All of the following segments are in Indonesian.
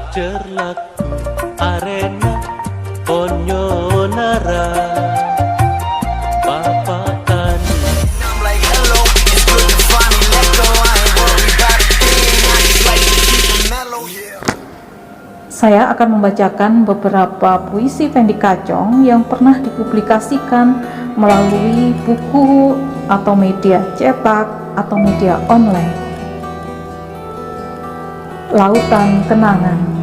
Cerlaku arena Ponyonara Bapak Tani. I'm like hello, it's good to finally let go. I ain't worried about a thing. I just like to keep it mellow, yeah. Saya akan membacakan beberapa puisi Fendi Kacong yang pernah dipublikasikan melalui buku atau media cetak atau media online. Lautan Kenangan.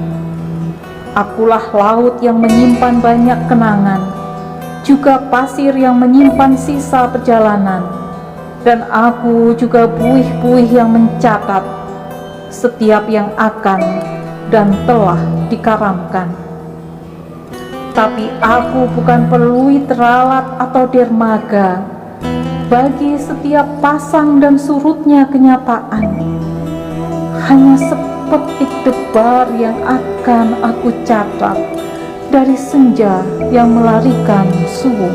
Akulah laut yang menyimpan banyak kenangan, juga pasir yang menyimpan sisa perjalanan, dan aku juga buih-buih yang mencatat setiap yang akan dan telah dikaramkan. Tapi aku bukan peluit teralat atau dermaga bagi setiap pasang dan surutnya kenyataan. Hanya sepetik debar yang akan aku catat dari senja yang melarikan suung.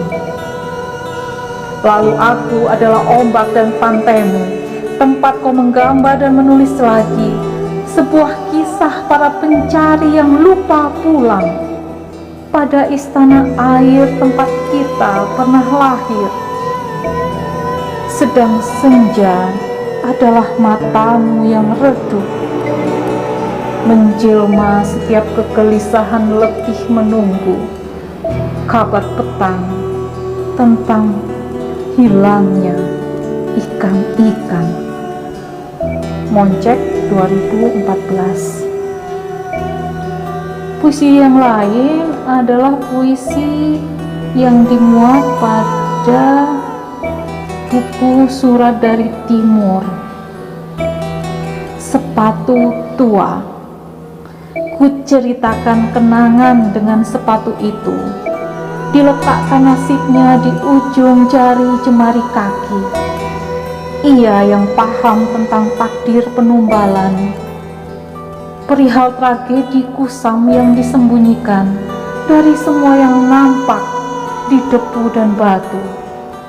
Lalu aku adalah ombak dan pantaimu, tempat kau menggambar dan menulis lagi sebuah kisah para pencari yang lupa pulang pada istana air tempat kita pernah lahir. Sedang senja adalah matamu yang redup, menjelma setiap kegelisahan letih menunggu kabar petang tentang hilangnya ikan-ikan. Moncek 2014. Puisi yang lain adalah puisi yang dimuat pada buku Surat dari Timur, Sepatu Tua. Ku ceritakan kenangan dengan sepatu itu, diletakkan nasibnya di ujung jari jemari kaki. Ia yang paham tentang takdir penumbalan, perihal tragedi kusam yang disembunyikan dari semua yang nampak di debu dan batu,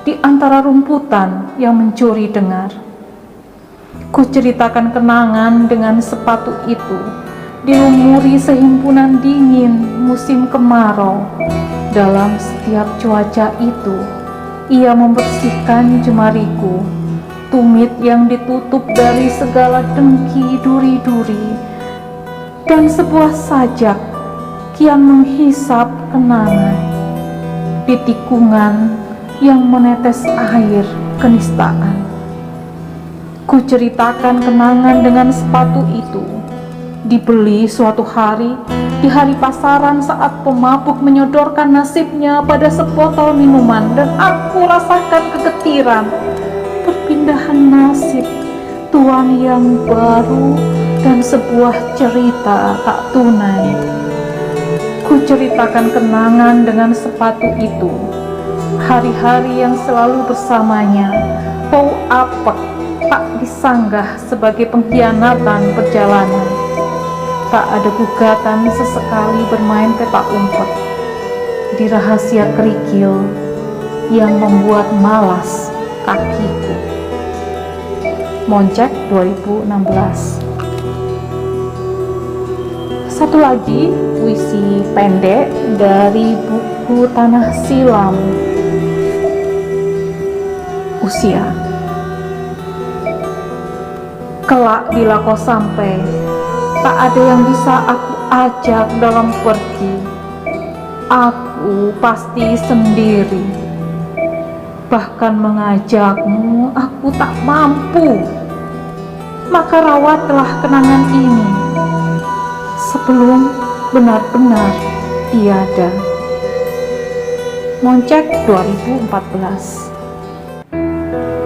di antara rumputan yang mencuri dengar. Ku ceritakan kenangan dengan sepatu itu, dilumuri sehimpunan dingin musim kemarau. Dalam setiap cuaca itu, ia membersihkan jemariku, tumit yang ditutup dari segala dengki duri-duri, dan sebuah sajak kian menghisap kenangan di tikungan yang menetes air kenistaan. Ku ceritakan kenangan dengan sepatu itu, dibeli suatu hari di hari pasaran saat pemabuk menyodorkan nasibnya pada sebotol minuman, dan aku rasakan kegetiran perpindahan nasib, tuan yang baru, dan sebuah cerita tak tunai. Ku ceritakan kenangan dengan sepatu itu, hari-hari yang selalu bersamanya, bau apek tak disanggah sebagai pengkhianatan perjalanan. Tak ada gugatan sesekali bermain petak umpet di rahasia kerikil yang membuat malas kakiku. Moncek 2016. Satu lagi puisi pendek dari buku Tanah Silam. Usia. Kelak bila kau sampai, tak ada yang bisa aku ajak dalam pergi. Aku pasti sendiri. Bahkan mengajakmu aku tak mampu. Maka rawatlah kenangan ini sebelum benar-benar tiada. Moncek 2014.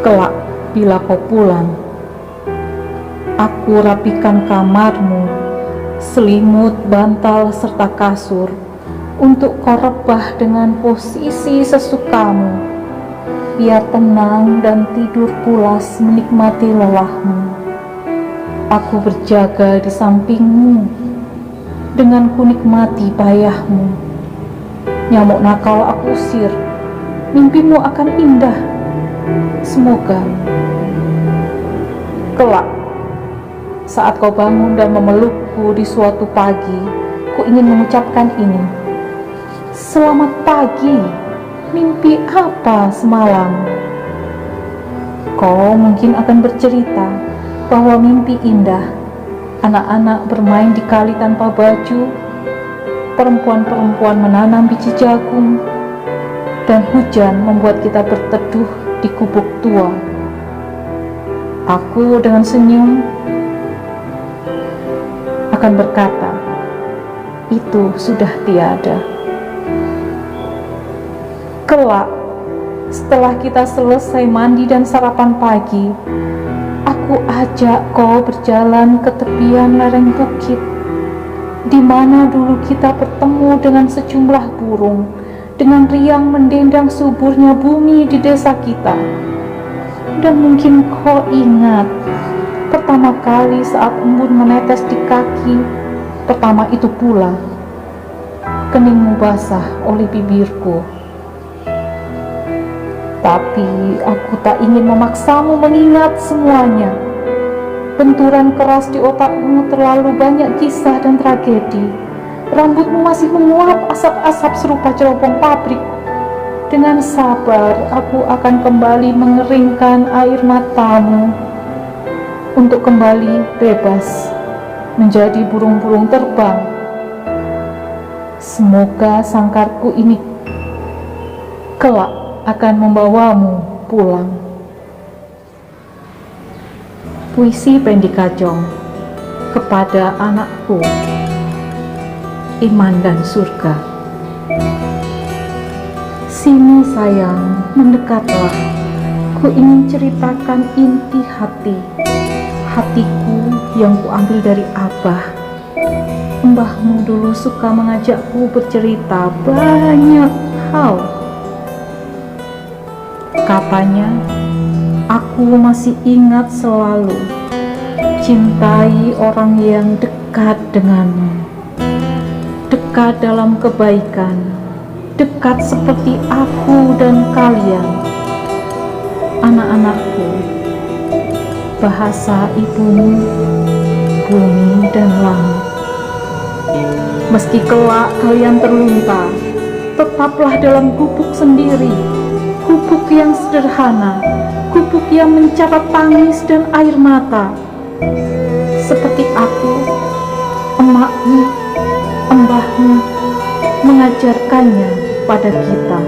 Kelak bila kau pulang, aku rapikan kamarmu, selimut, bantal, serta kasur untuk kau rebah dengan posisi sesukamu, biar tenang dan tidur pulas menikmati lelahmu. Aku berjaga di sampingmu dengan ku nikmati payahmu. Nyamuk nakal aku usir, mimpimu akan indah. Semoga kelak Saat kau bangun dan memelukku di suatu pagi, ku ingin mengucapkan ini. Selamat pagi, mimpi apa semalam? Kau mungkin akan bercerita bahwa mimpi indah, anak-anak bermain di kali tanpa baju, perempuan-perempuan menanam biji jagung, dan hujan membuat kita berteduh di gubuk tua. Aku dengan senyum akan berkata, itu sudah tiada. Kelak, setelah kita selesai mandi dan sarapan pagi, aku ajak kau berjalan ke tepian lereng bukit, di mana dulu kita bertemu dengan sejumlah burung, dengan riang mendendang suburnya bumi di desa kita. Dan mungkin kau ingat pertama kali saat embun menetes di kaki, pertama itu pula keningmu basah oleh bibirku. Tapi aku tak ingin memaksamu mengingat semuanya. Benturan keras di otakmu terlalu banyak kisah dan tragedi. Rambutmu masih menguap asap-asap serupa cerobong pabrik. Dengan sabar, aku akan kembali mengeringkan air matamu untuk kembali bebas menjadi burung-burung terbang. Semoga sangkarku ini kelak akan membawamu pulang. Puisi Pendi Kajong kepada anakku, iman dan surga. Sini sayang, mendekatlah. Ku ingin ceritakan inti hatiku yang kuambil dari Abah. Mbahmu dulu suka mengajakku bercerita banyak hal. Katanya, aku masih ingat selalu, cintai orang yang dekat denganmu, dekat dalam kebaikan, dekat seperti aku dan kalian, anak-anakku. Bahasa ibumu, bumi dan langit. Meski kelak kalian terlunta, tetaplah dalam gubuk sendiri, gubuk yang sederhana, gubuk yang mencatat tangis dan air mata. Seperti aku, emakmu, embahmu mengajarkannya pada kita.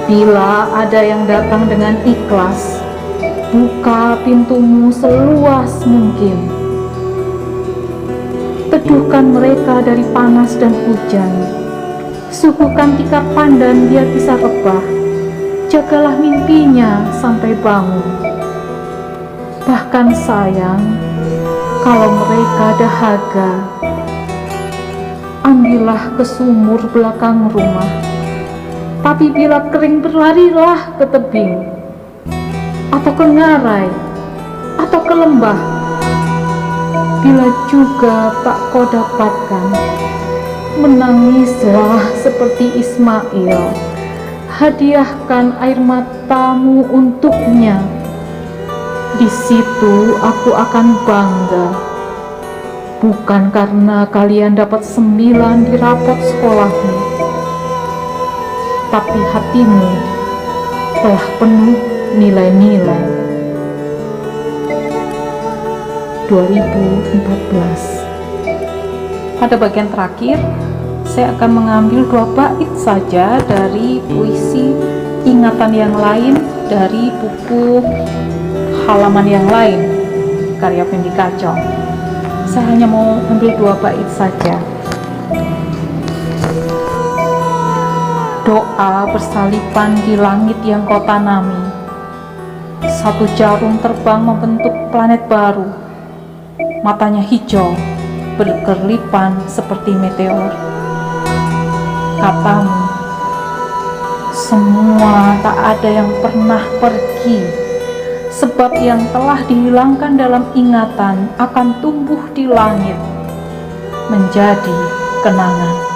Bila ada yang datang dengan ikhlas, buka pintumu seluas mungkin. Teduhkan mereka dari panas dan hujan. Suguhkan tikar pandan biar bisa rebah. Jagalah mimpinya sampai bangun. Bahkan sayang, kalau mereka dahaga, ambillah ke sumur belakang rumah. Tapi bila kering, berlarilah ke tebing, atau ke ngarai, atau ke lembah. Bila juga tak kau dapatkan, menangislah seperti Ismail. Hadiahkan air matamu untuknya. Di situ aku akan bangga. Bukan karena kalian dapat 9 di rapot sekolahmu, tapi hatimu telah penuh nilai-nilai. 2014. Pada bagian terakhir, saya akan mengambil 2 bait saja dari puisi ingatan yang lain dari buku halaman yang lain karya Pendi Kajong. Saya hanya mau ambil 2 bait saja. Doa bersalipan di langit yang kau tanami. Satu jarum terbang membentuk planet baru. Matanya hijau, berkerlipan seperti meteor. Katamu, semua tak ada yang pernah pergi, sebab yang telah dihilangkan dalam ingatan akan tumbuh di langit menjadi kenangan.